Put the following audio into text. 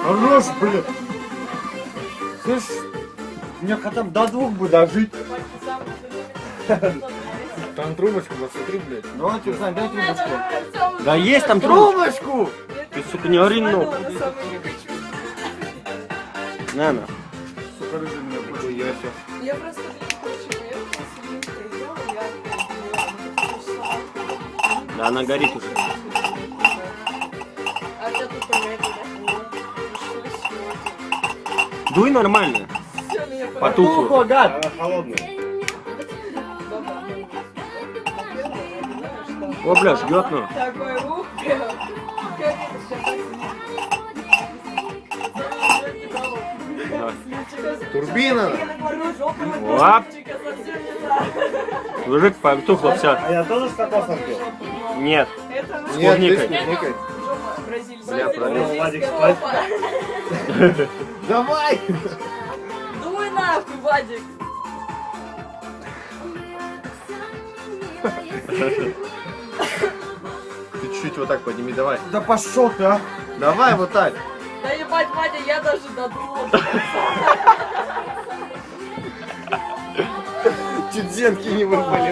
Хорош, блин. Слышь, мне хотя бы до 2 бы дожить. Там трубочка, посмотри, блядь. Давайте, Сань, дай трубочку. Да есть там трубочка. Трубочку! Ты, сука, не ори ног. На. Сука, рыжий меня больше. Я просто не хочу, я просто не стояла, я Да, она горит уже. А у тебя тут понятно, да? Дуй нормально. Все, меня Потухло. Тухло, гад! Она холодная. О, бля, жгет, ну. Такой ух, как это Турбина. Лап. Мужик, потухло все. А я тоже с кокосом пил? Нет. Это С Нет, клубникой. ты с клубникой. Бля, пролез. Владик, спать. Давай! Дуй нахуй, Вадик! Ты чуть-чуть вот так подними, давай. Да пошел ты, а! Давай вот так. Да ебать, Вадя, я даже додумала. Чуть зенки не выпали.